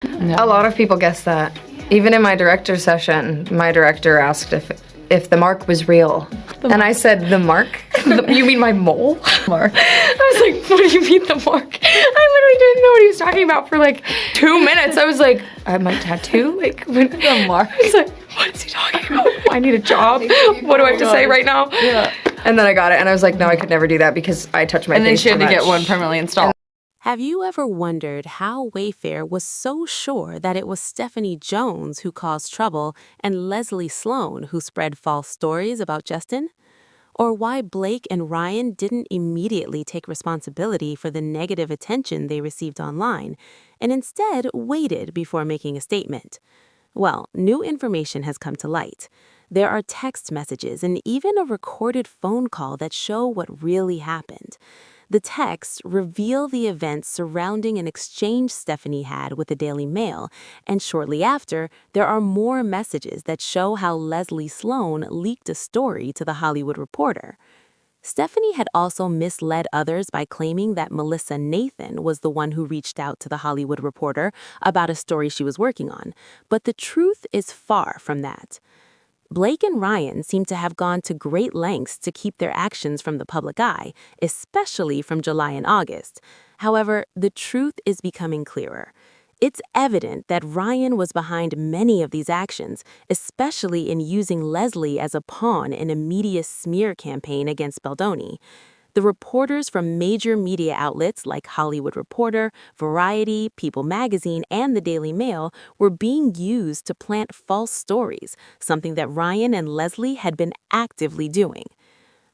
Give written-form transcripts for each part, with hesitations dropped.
A lot of people guessed that. Even in my director session, my director asked if the mark was real. And I said, the mark? You mean my mole? Mark. I was like, what do you mean the mark? I literally didn't know what he was talking about for like 2 minutes. I was like, my tattoo? Like, The mark. I was like, what is he talking about? I need a job. What do I have to say right now? Yeah. And then I got it, and I was like, no, I could never do that because I touched my face. And then she had too to get much. one permanently installed. Have you ever wondered how Wayfair was so sure that it was Stephanie Jones who caused trouble and Leslie Sloan who spread false stories about Justin? Or why Blake and Ryan didn't immediately take responsibility for the negative attention they received online and instead waited before making a statement? Well, new information has come to light. There are text messages and even a recorded phone call that show what really happened. The texts reveal the events surrounding an exchange Stephanie had with the Daily Mail, and shortly after, there are more messages that show how Leslie Sloan leaked a story to The Hollywood Reporter. Stephanie had also misled others by claiming that Melissa Nathan was the one who reached out to The Hollywood Reporter about a story she was working on, but the truth is far from that. Blake and Ryan seem to have gone to great lengths to keep their actions from the public eye, especially from July and August. However, the truth is becoming clearer. It's evident that Ryan was behind many of these actions, especially in using Leslie as a pawn in a media smear campaign against Baldoni. The reporters from major media outlets like Hollywood Reporter, Variety, People Magazine, and the Daily Mail were being used to plant false stories, something that Ryan and Leslie had been actively doing.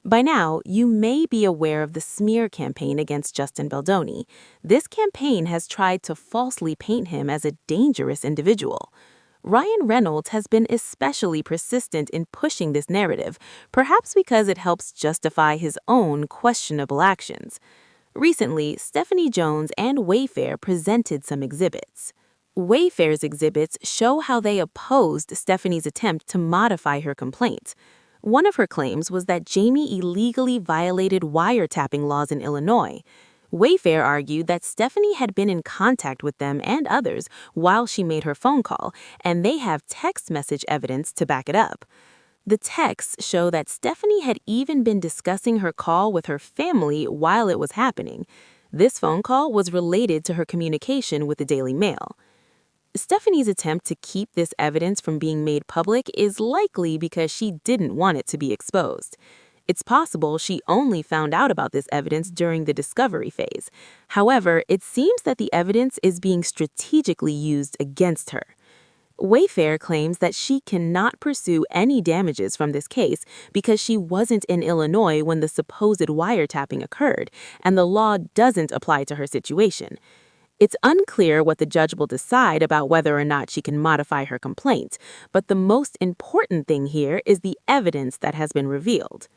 By now, you may be aware of the smear campaign against Justin Baldoni. This campaign has tried to falsely paint him as a dangerous individual. Ryan Reynolds has been especially persistent in pushing this narrative, perhaps because it helps justify his own questionable actions. Recently, Stephanie Jones and Wayfair presented some exhibits. Wayfair's exhibits show how they opposed Stephanie's attempt to modify her complaint. One of her claims was that Jamie illegally violated wiretapping laws in Illinois. Wayfair argued that Stephanie had been in contact with them and others while she made her phone call, and they have text message evidence to back it up. The texts show that Stephanie had even been discussing her call with her family while it was happening. This phone call was related to her communication with the Daily Mail. Stephanie's attempt to keep this evidence from being made public is likely because she didn't want it to be exposed. It's possible she only found out about this evidence during the discovery phase. However, it seems that the evidence is being strategically used against her. Wayfair claims that she cannot pursue any damages from this case because she wasn't in Illinois when the supposed wiretapping occurred, and the law doesn't apply to her situation. It's unclear what the judge will decide about whether or not she can modify her complaint, but the most important thing here is the evidence that has been revealed.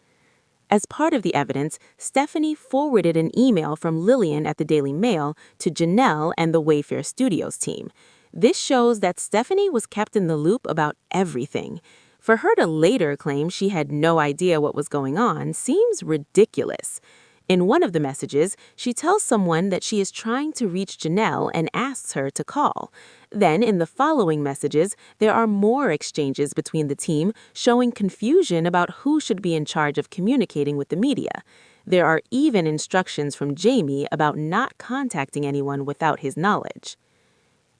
As part of the evidence, Stephanie forwarded an email from Lillian at the Daily Mail to Janelle and the Wayfair Studios team. This shows that Stephanie was kept in the loop about everything. For her to later claim she had no idea what was going on seems ridiculous. In one of the messages, she tells someone that she is trying to reach Janelle and asks her to call. Then, in the following messages, there are more exchanges between the team showing confusion about who should be in charge of communicating with the media. There are even instructions from Jamie about not contacting anyone without his knowledge.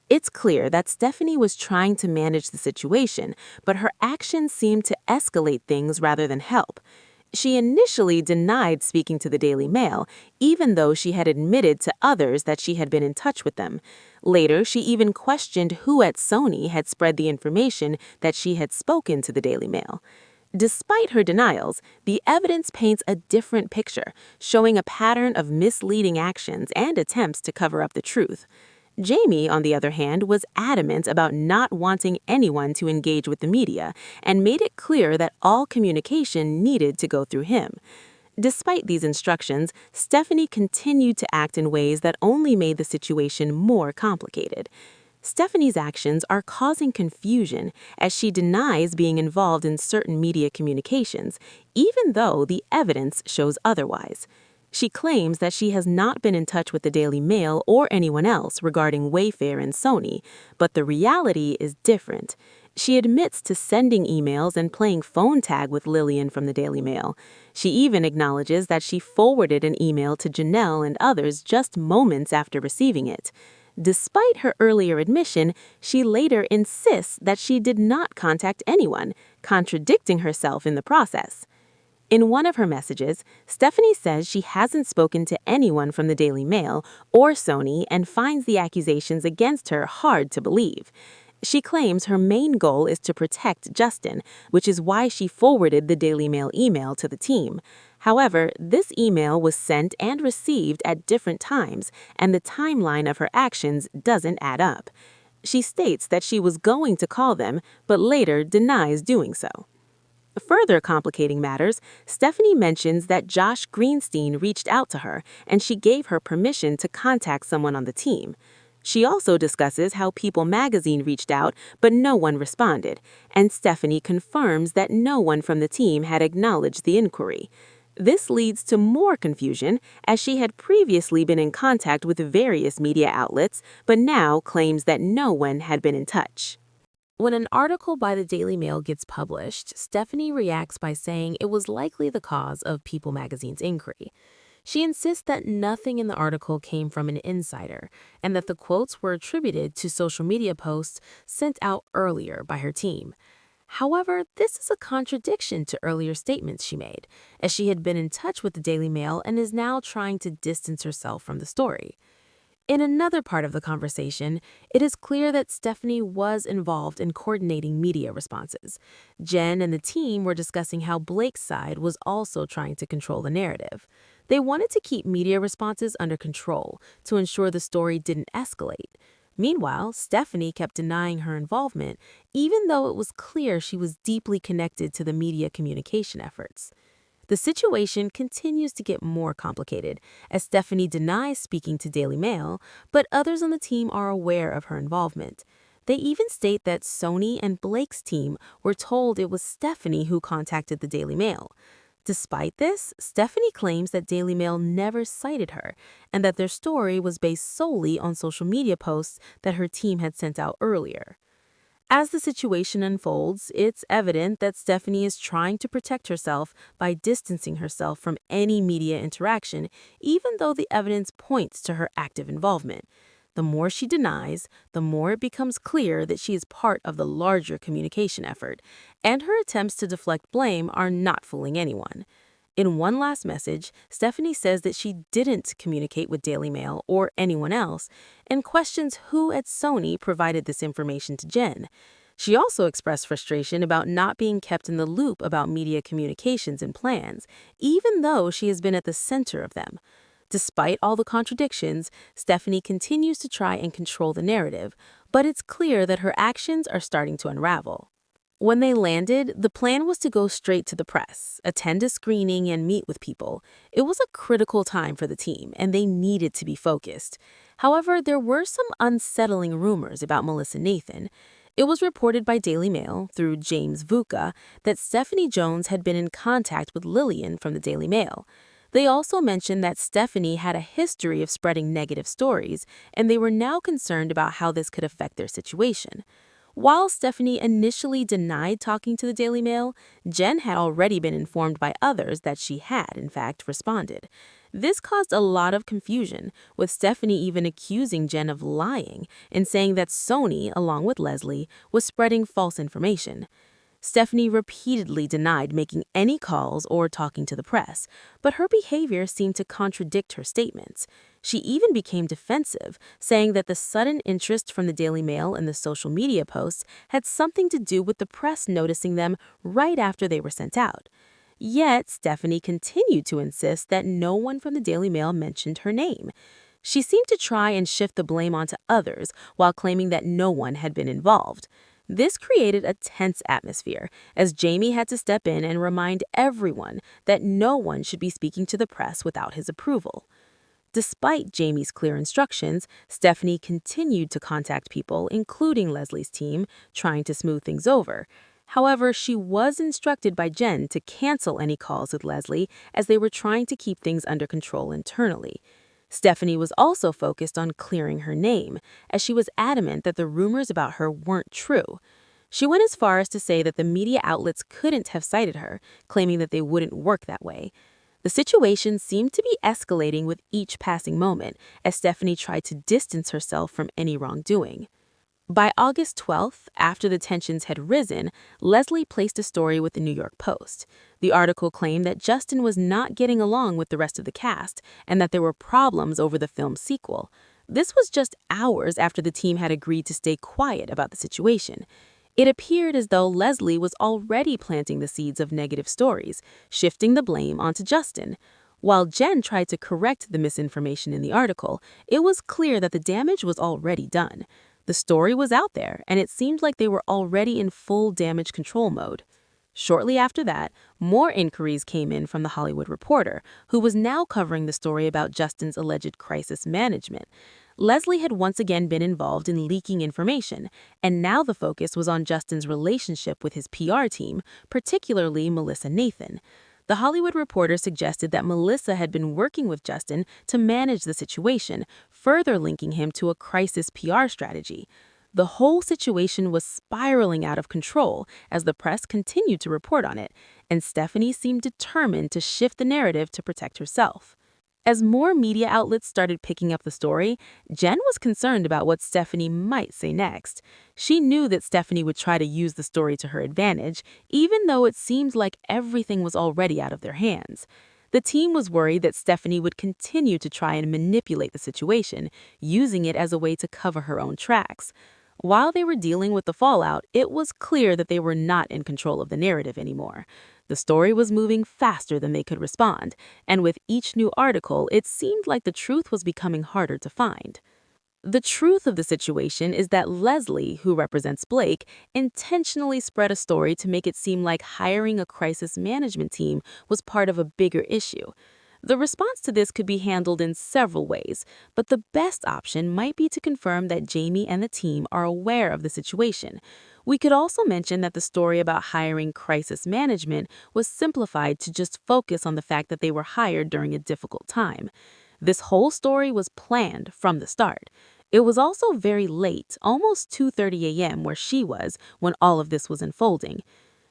It's clear that Stephanie was trying to manage the situation, but her actions seemed to escalate things rather than help. She initially denied speaking to the Daily Mail, even though she had admitted to others that she had been in touch with them. Later, she even questioned who at Sony had spread the information that she had spoken to the Daily Mail. Despite her denials, the evidence paints a different picture, showing a pattern of misleading actions and attempts to cover up the truth. Jamie, on the other hand, was adamant about not wanting anyone to engage with the media and made it clear that all communication needed to go through him. Despite these instructions, Stephanie continued to act in ways that only made the situation more complicated. Stephanie's actions are causing confusion as she denies being involved in certain media communications, even though the evidence shows otherwise. She claims that she has not been in touch with the Daily Mail or anyone else regarding Wayfair and Sony, but the reality is different. She admits to sending emails and playing phone tag with Lillian from the Daily Mail. She even acknowledges that she forwarded an email to Janelle and others just moments after receiving it. Despite her earlier admission, she later insists that she did not contact anyone, contradicting herself in the process. In one of her messages, Stephanie says she hasn't spoken to anyone from the Daily Mail or Sony and finds the accusations against her hard to believe. She claims her main goal is to protect Justin, which is why she forwarded the Daily Mail email to the team. However, this email was sent and received at different times, and the timeline of her actions doesn't add up. She states that she was going to call them, but later denies doing so. Further complicating matters, Stephanie mentions that Josh Greenstein reached out to her and she gave her permission to contact someone on the team. She also discusses how People magazine reached out but no one responded, and Stephanie confirms that no one from the team had acknowledged the inquiry. This leads to more confusion, as she had previously been in contact with various media outlets but now claims that no one had been in touch. When an article by the Daily Mail gets published, Stephanie reacts by saying it was likely the cause of People magazine's inquiry. She insists that nothing in the article came from an insider and that the quotes were attributed to social media posts sent out earlier by her team. However, this is a contradiction to earlier statements she made, as she had been in touch with the Daily Mail and is now trying to distance herself from the story. In another part of the conversation, it is clear that Stephanie was involved in coordinating media responses. Jen and the team were discussing how Blake's side was also trying to control the narrative. They wanted to keep media responses under control to ensure the story didn't escalate. Meanwhile, Stephanie kept denying her involvement, even though it was clear she was deeply connected to the media communication efforts. The situation continues to get more complicated as Stephanie denies speaking to Daily Mail, but others on the team are aware of her involvement. They even state that Sony and Blake's team were told it was Stephanie who contacted the Daily Mail. Despite this, Stephanie claims that Daily Mail never cited her and that their story was based solely on social media posts that her team had sent out earlier. As the situation unfolds, it's evident that Stephanie is trying to protect herself by distancing herself from any media interaction, even though the evidence points to her active involvement. The more she denies, the more it becomes clear that she is part of the larger communication effort, and her attempts to deflect blame are not fooling anyone. In one last message, Stephanie says that she didn't communicate with Daily Mail or anyone else and questions who at Sony provided this information to Jen. She also expressed frustration about not being kept in the loop about media communications and plans, even though she has been at the center of them. Despite all the contradictions, Stephanie continues to try and control the narrative, but it's clear that her actions are starting to unravel. When they landed, the plan was to go straight to the press, attend a screening, and meet with people. It was a critical time for the team, and they needed to be focused. However, there were some unsettling rumors about Melissa Nathan. It was reported by Daily Mail, through James Vuka, that Stephanie Jones had been in contact with Lillian from the Daily Mail. They also mentioned that Stephanie had a history of spreading negative stories, and they were now concerned about how this could affect their situation. While Stephanie initially denied talking to the Daily Mail, Jen had already been informed by others that she had, in fact, responded. This caused a lot of confusion, with Stephanie even accusing Jen of lying and saying that Sony, along with Leslie, was spreading false information. Stephanie repeatedly denied making any calls or talking to the press, but her behavior seemed to contradict her statements. She even became defensive, saying that the sudden interest from the Daily Mail and the social media posts had something to do with the press noticing them right after they were sent out. Yet, Stephanie continued to insist that no one from the Daily Mail mentioned her name. She seemed to try and shift the blame onto others while claiming that no one had been involved. This created a tense atmosphere, as Jamie had to step in and remind everyone that no one should be speaking to the press without his approval. Despite Jamie's clear instructions, Stephanie continued to contact people, including Leslie's team, trying to smooth things over. However, she was instructed by Jen to cancel any calls with Leslie as they were trying to keep things under control internally. Stephanie was also focused on clearing her name, as she was adamant that the rumors about her weren't true. She went as far as to say that the media outlets couldn't have cited her, claiming that they wouldn't work that way. The situation seemed to be escalating with each passing moment as Stephanie tried to distance herself from any wrongdoing. By August 12th, after the tensions had risen, Leslie placed a story with the New York Post. The article claimed that Justin was not getting along with the rest of the cast and that there were problems over the film's sequel. This was just hours after the team had agreed to stay quiet about the situation. It appeared as though Leslie was already planting the seeds of negative stories, shifting the blame onto Justin. While Jen tried to correct the misinformation in the article, it was clear that the damage was already done. The story was out there, and it seemed like they were already in full damage control mode. Shortly after that, more inquiries came in from The Hollywood Reporter, who was now covering the story about Justin's alleged crisis management. Leslie had once again been involved in leaking information, and now the focus was on Justin's relationship with his PR team, particularly Melissa Nathan. The Hollywood Reporter suggested that Melissa had been working with Justin to manage the situation, further linking him to a crisis PR strategy. The whole situation was spiraling out of control as the press continued to report on it, and Stephanie seemed determined to shift the narrative to protect herself. As more media outlets started picking up the story, Jen was concerned about what Stephanie might say next. She knew that Stephanie would try to use the story to her advantage, even though it seemed like everything was already out of their hands. The team was worried that Stephanie would continue to try and manipulate the situation, using it as a way to cover her own tracks. While they were dealing with the fallout, it was clear that they were not in control of the narrative anymore. The story was moving faster than they could respond, and with each new article, it seemed like the truth was becoming harder to find. The truth of the situation is that Leslie, who represents Blake, intentionally spread a story to make it seem like hiring a crisis management team was part of a bigger issue. The response to this could be handled in several ways, but the best option might be to confirm that Jamie and the team are aware of the situation. We could also mention that the story about hiring crisis management was simplified to just focus on the fact that they were hired during a difficult time. This whole story was planned from the start. It was also very late, almost 2:30 a.m. where she was when all of this was unfolding.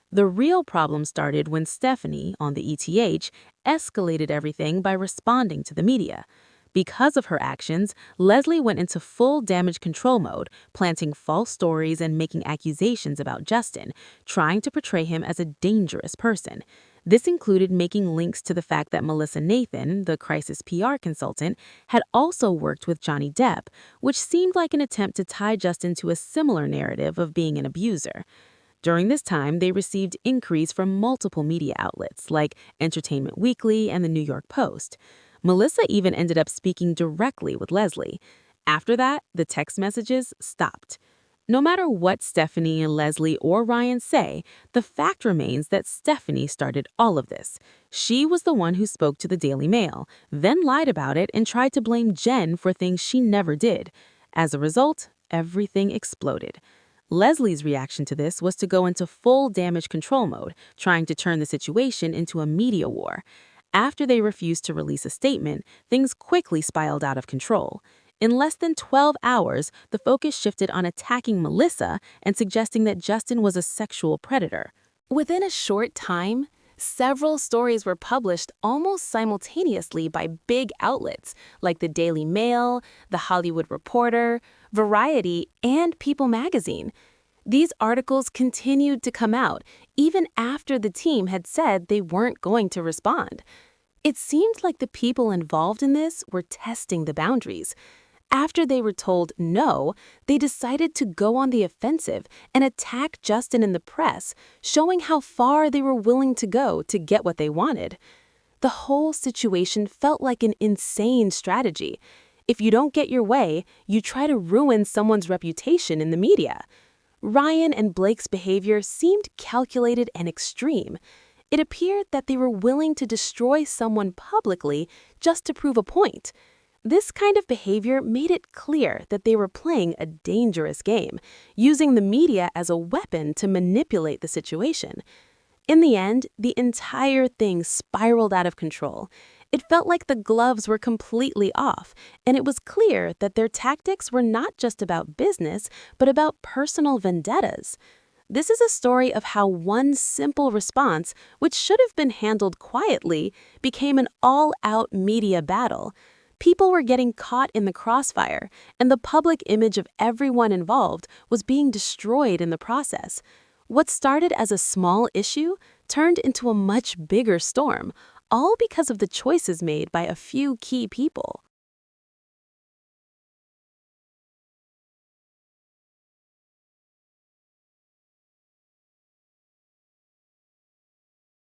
The real problem started when Stephanie, on the ETH, escalated everything by responding to the media. Because of her actions, Leslie went into full damage control mode, planting false stories and making accusations about Justin, trying to portray him as a dangerous person. This included making links to the fact that Melissa Nathan, the crisis PR consultant, had also worked with Johnny Depp, which seemed like an attempt to tie Justin to a similar narrative of being an abuser. During this time, they received inquiries from multiple media outlets like Entertainment Weekly and the New York Post. Melissa even ended up speaking directly with Leslie. After that, the text messages stopped. No matter what Stephanie and Leslie or Ryan say, the fact remains that Stephanie started all of this. She was the one who spoke to the Daily Mail, then lied about it and tried to blame Jen for things she never did. As a result, everything exploded. Leslie's reaction to this was to go into full damage control mode, trying to turn the situation into a media war. After they refused to release a statement, things quickly spiraled out of control. In less than 12 hours, the focus shifted on attacking Melissa and suggesting that Justin was a sexual predator. Within a short time, several stories were published almost simultaneously by big outlets like the Daily Mail, the Hollywood Reporter, Variety, and People magazine. These articles continued to come out even after the team had said they weren't going to respond. It seemed like the people involved in this were testing the boundaries. After they were told no, they decided to go on the offensive and attack Justin in the press, showing how far they were willing to go to get what they wanted. The whole situation felt like an insane strategy. If you don't get your way, you try to ruin someone's reputation in the media. Ryan and Blake's behavior seemed calculated and extreme. It appeared that they were willing to destroy someone publicly just to prove a point. This kind of behavior made it clear that they were playing a dangerous game, using the media as a weapon to manipulate the situation. In the end, the entire thing spiraled out of control. It felt like the gloves were completely off, and it was clear that their tactics were not just about business, but about personal vendettas. This is a story of how one simple response, which should have been handled quietly, became an all-out media battle. People were getting caught in the crossfire, and the public image of everyone involved was being destroyed in the process. What started as a small issue turned into a much bigger storm, all because of the choices made by a few key people.